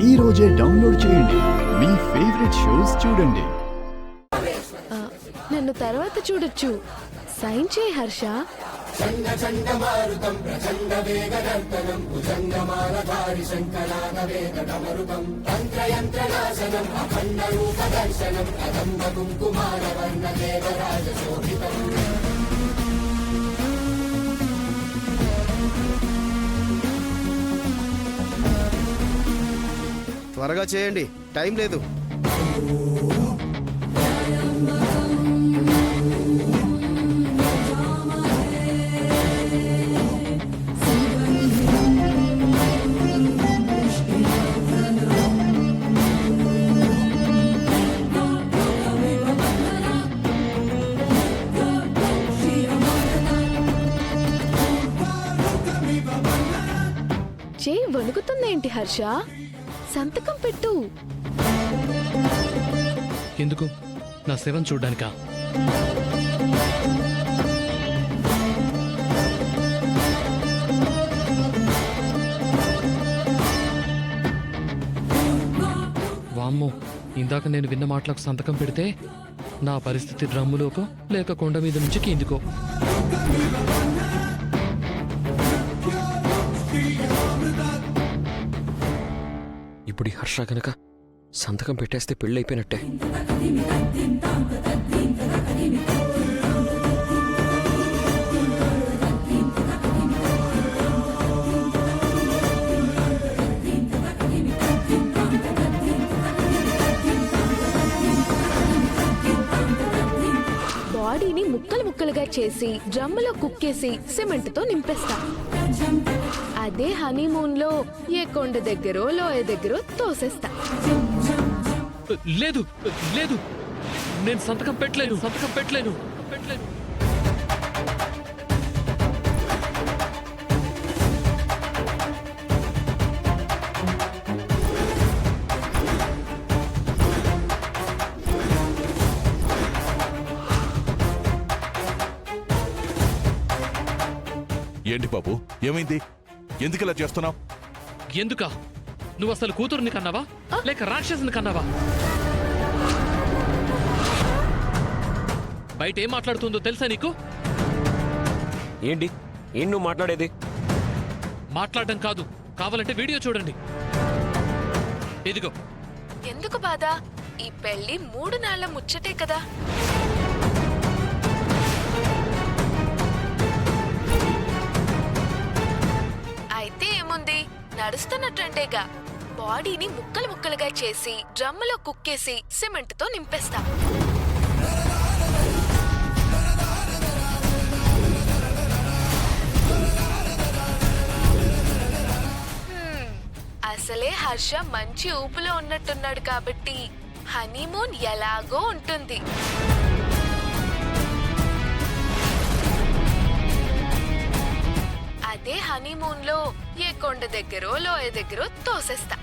ఈ రోజే డౌన్లోడ్ చేయండి. మీ ఫేవరెట్ షోస్ చూడండి. నన్ను తర్వాత చూడొచ్చు. సైన్ చేయి హర్ష. త్వరగా చేయండి, టైం లేదు. చేయి వణుకుతుందేంటి హర్ష? సంతకం పెట్టు. ఎందుకు? నా శవం చూడ్డానికా? వామ్మో, ఇందాక నేను విన్న మాటలకు సంతకం పెడితే నా పరిస్థితి డ్రమ్ములోకో లేక కొండ మీద నుంచి కిందికో. ఇప్పుడు హర్ష గనక సంతకం పెట్టేస్తే పెళ్ళైపోయినట్టే. బాడీని ముక్కలు ముక్కలుగా చేసి డ్రమ్ములో కుక్కేసి సిమెంట్ తో నింపేస్తా. అదే హనీమూన్ లో ఏ కొండ దగ్గరో లోయ దగ్గరో తోసేస్తా. లేదు లేదు, నేను సంతకం పెట్టలేను. ఏంటి బాబు, ఏమైంది? ఎందుకు ఇలా చేస్తున్నావు? ఎందుకా? నువ్వు అసలు కూతురుని కన్నావా లేక రాక్షసుని కన్నావా? బయట ఏం మాట్లాడుతుందో తెలుసా నీకు? ఏంటి నువ్వు మాట్లాడేది? మాట్లాడడం కాదు, కావాలంటే వీడియో చూడండి. ఇదిగో. ఎందుకు బాధ? ఈ పెళ్లి 3 నాళ్ల ముచ్చటే కదా. అయితే ఏముంది, నడుస్తున్నట్టంటేగా. బాడీని ముక్కలు ముక్కలుగా చేసి డ్రమ్ములో కుక్కేసి సిమెంట్ తో నింపేస్తా. అసలే హర్ష మంచి ఊపులో ఉన్నట్టున్నాడు కాబట్టి హనీమూన్ ఎలాగో ఉంటుంది. అదే హనీమూన్ లో ఏ కొండ దగ్గరో లోయ దగ్గరో తోసేస్తా.